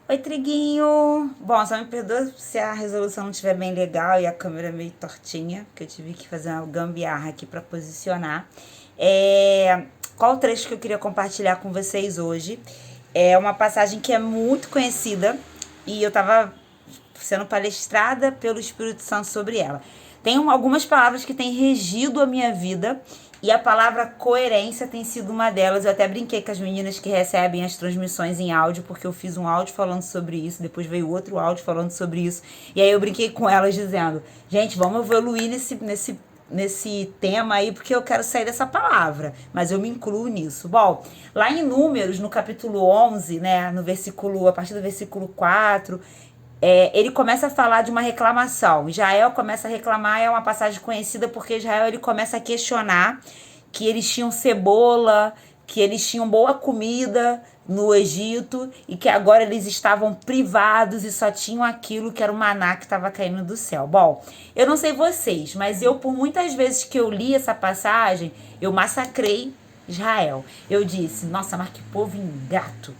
Oi, Triguinho! Bom, só me perdoa se a resolução não estiver bem legal e a câmera meio tortinha, porque eu tive que fazer uma gambiarra aqui para posicionar. Qual o trecho que eu queria compartilhar com vocês hoje? É uma passagem que é muito conhecida e eu estava sendo palestrada pelo Espírito Santo sobre ela. Tem algumas palavras que têm regido a minha vida e a palavra coerência tem sido uma delas. Eu até brinquei com as meninas que recebem as transmissões em áudio, porque eu fiz um áudio falando sobre isso, depois veio outro áudio falando sobre isso. E aí eu brinquei com elas dizendo, gente, vamos evoluir nesse tema aí, porque eu quero sair dessa palavra, mas eu me incluo nisso. Bom, lá em Números, no capítulo 11, né, a partir do versículo 4, ele começa a falar de uma reclamação. Israel começa a reclamar, é uma passagem conhecida porque Israel ele começa a questionar que eles tinham cebola, que eles tinham boa comida no Egito e que agora eles estavam privados e só tinham aquilo que era o maná que estava caindo do céu. Bom, eu não sei vocês, mas eu, por muitas vezes que eu li essa passagem, eu massacrei Israel. Eu disse, nossa, mas que povo ingrato.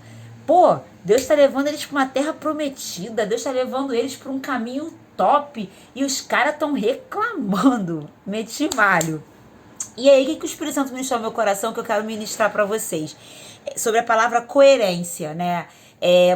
Pô, Deus está levando eles para uma terra prometida, Deus está levando eles para um caminho top e os caras estão reclamando. Meti malho. E aí, o que o Espírito Santo ministrou no meu coração que eu quero ministrar para vocês? Sobre a palavra coerência, né?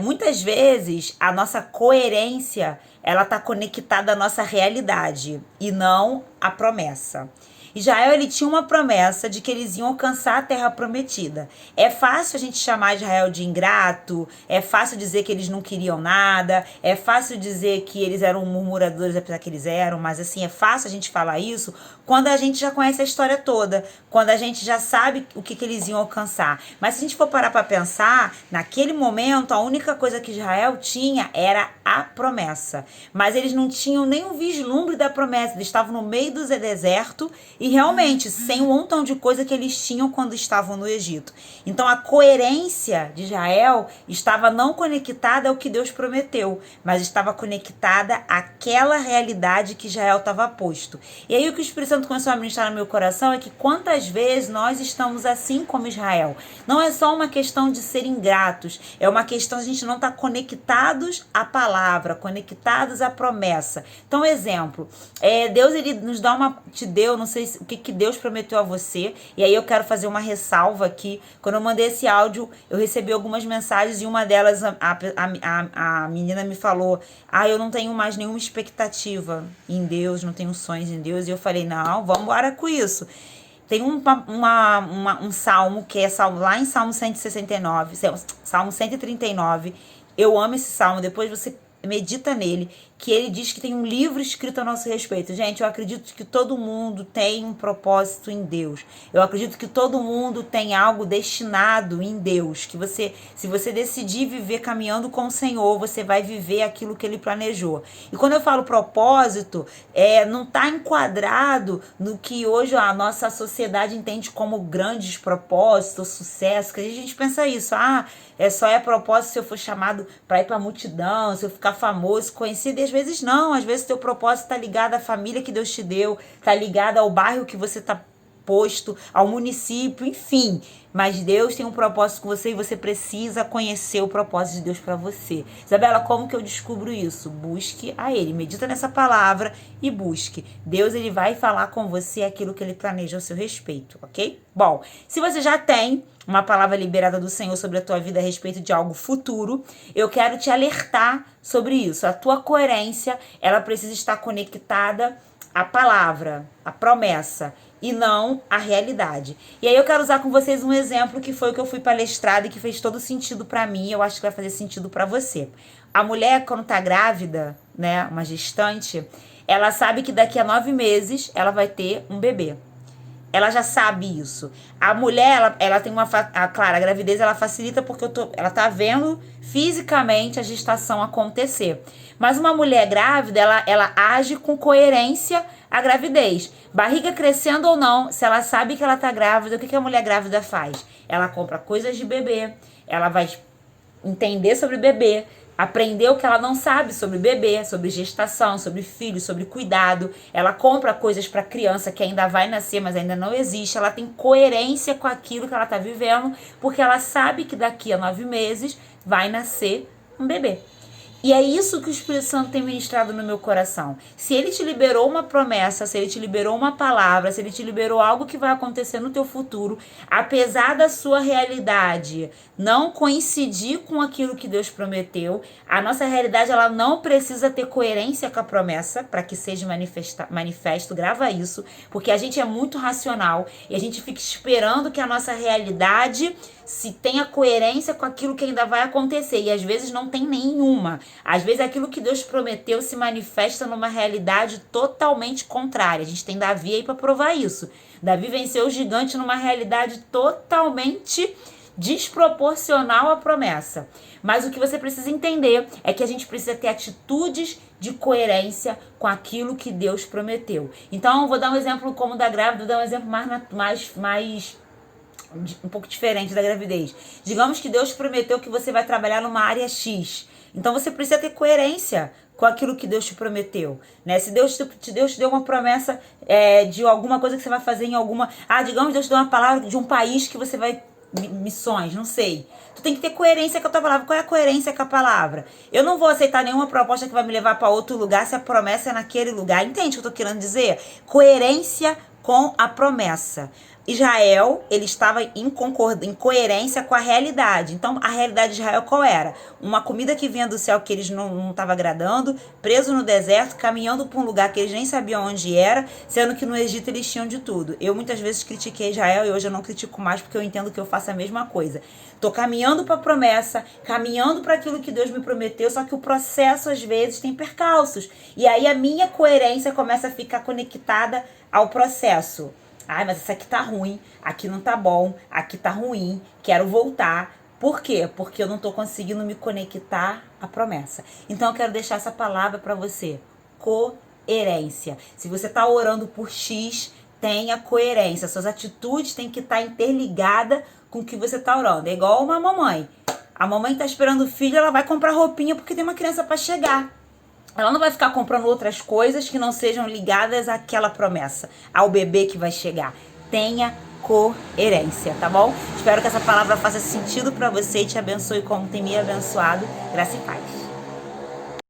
Muitas vezes a nossa coerência ela está conectada à nossa realidade e não à promessa. Israel ele tinha uma promessa de que eles iam alcançar a terra prometida. É fácil a gente chamar Israel de ingrato, é fácil dizer que eles não queriam nada, é fácil dizer que eles eram murmuradores apesar que eles eram, mas assim, é fácil a gente falar isso quando a gente já conhece a história toda, quando a gente já sabe o que eles iam alcançar. Mas se a gente for parar para pensar, naquele momento a única coisa que Israel tinha era a promessa. Mas eles não tinham nem um vislumbre da promessa, eles estavam no meio do deserto e realmente, sem um montão de coisa que eles tinham quando estavam no Egito. Então, a coerência de Israel estava não conectada ao que Deus prometeu, mas estava conectada àquela realidade que Israel estava posto. E aí, o que o Espírito Santo começou a ministrar no meu coração é que quantas vezes nós estamos assim como Israel. Não é só uma questão de ser ingratos, é uma questão de a gente não estar conectados à palavra, conectados à promessa. Então, exemplo, Deus ele nos dá te deu, não sei o que Deus prometeu a você. E aí eu quero fazer uma ressalva aqui. Quando eu mandei esse áudio, eu recebi algumas mensagens e uma delas, a menina me falou, eu não tenho mais nenhuma expectativa em Deus, não tenho sonhos em Deus. E eu falei, não, vamos embora com isso. Tem um salmo que é lá em Salmo 169, Salmo 139. Eu amo esse salmo, depois você medita nele, que ele diz que tem um livro escrito a nosso respeito. Gente, eu acredito que todo mundo tem um propósito em Deus. Eu acredito que todo mundo tem algo destinado em Deus. Que se você decidir viver caminhando com o Senhor, você vai viver aquilo que Ele planejou. E quando eu falo propósito, não está enquadrado no que hoje a nossa sociedade entende como grandes propósitos, sucesso. Que a gente pensa isso, só é propósito se eu for chamado para ir para a multidão, se eu ficar famoso, conhecido. E às vezes não, às vezes teu propósito está ligado à família que Deus te deu, está ligado ao bairro que você está posto, ao município, enfim. Mas Deus tem um propósito com você e você precisa conhecer o propósito de Deus para você. Isabela, como que eu descubro isso? Busque a Ele, medita nessa palavra e busque. Deus ele vai falar com você aquilo que Ele planeja ao seu respeito, ok? Bom, se você já tem uma palavra liberada do Senhor sobre a tua vida a respeito de algo futuro, eu quero te alertar sobre isso. A tua coerência, ela precisa estar conectada à palavra, à promessa, e não à realidade. E aí eu quero usar com vocês um exemplo que foi o que eu fui palestrada e que fez todo sentido pra mim, eu acho que vai fazer sentido pra você. A mulher, quando tá grávida, né, uma gestante, ela sabe que daqui a 9 meses ela vai ter um bebê. Ela já sabe isso. A mulher, ela tem claro, a gravidez ela facilita porque ela tá vendo fisicamente a gestação acontecer. Mas uma mulher grávida, ela age com coerência à gravidez. Barriga crescendo ou não, se ela sabe que ela tá grávida, o que a mulher grávida faz? Ela compra coisas de bebê, ela vai entender sobre bebê, aprender o que ela não sabe sobre bebê, sobre gestação, sobre filho, sobre cuidado. Ela compra coisas para criança que ainda vai nascer, mas ainda não existe. Ela tem coerência com aquilo que ela está vivendo, porque ela sabe que daqui a 9 meses vai nascer Um bebê. E é isso que o Espírito Santo tem ministrado no meu coração. Se ele te liberou uma promessa, se ele te liberou uma palavra, se ele te liberou algo que vai acontecer no teu futuro, apesar da sua realidade não coincidir com aquilo que Deus prometeu, a nossa realidade ela não precisa ter coerência com a promessa para que seja manifesto. Grava isso, porque a gente é muito racional e a gente fica esperando que a nossa realidade se tenha coerência com aquilo que ainda vai acontecer, e às vezes não tem nenhuma. Às vezes aquilo que Deus prometeu se manifesta numa realidade totalmente contrária. A gente tem Davi aí para provar isso. Davi venceu o gigante numa realidade totalmente desproporcional à promessa. Mas o que você precisa entender é que a gente precisa ter atitudes de coerência com aquilo que Deus prometeu. Então, vou dar um exemplo como da grávida, vou dar um exemplo mais um pouco diferente da gravidez. Digamos que Deus prometeu que você vai trabalhar numa área X. Então você precisa ter coerência com aquilo que Deus te prometeu, né? Se Deus te deu uma promessa de alguma coisa que você vai fazer em alguma... digamos, Deus te deu uma palavra de um país que você vai... missões, não sei. Tu tem que ter coerência com a tua palavra. Qual é a coerência com a palavra? Eu não vou aceitar nenhuma proposta que vai me levar para outro lugar se a promessa é naquele lugar. Entende o que eu tô querendo dizer? Coerência com a promessa. Israel, ele estava em coerência com a realidade. Então, a realidade de Israel qual era? Uma comida que vinha do céu que eles não estavam agradando, preso no deserto, caminhando para um lugar que eles nem sabiam onde era, sendo que no Egito eles tinham de tudo. Eu muitas vezes critiquei Israel e hoje eu não critico mais porque eu entendo que eu faço a mesma coisa. Tô caminhando para a promessa, caminhando para aquilo que Deus me prometeu, só que o processo às vezes tem percalços. E aí a minha coerência começa a ficar conectada ao processo. Mas isso aqui tá ruim, aqui não tá bom, aqui tá ruim, quero voltar. Por quê? Porque eu não tô conseguindo me conectar à promessa. Então eu quero deixar essa palavra para você. Coerência. Se você tá orando por X, tenha coerência. Suas atitudes têm que estar interligadas com o que você tá orando. É igual uma mamãe. A mamãe tá esperando o filho, ela vai comprar roupinha porque tem uma criança para chegar. Ela não vai ficar comprando outras coisas que não sejam ligadas àquela promessa, ao bebê que vai chegar. Tenha coerência, tá bom? Espero que essa palavra faça sentido para você e te abençoe como tem me abençoado. Graça e paz.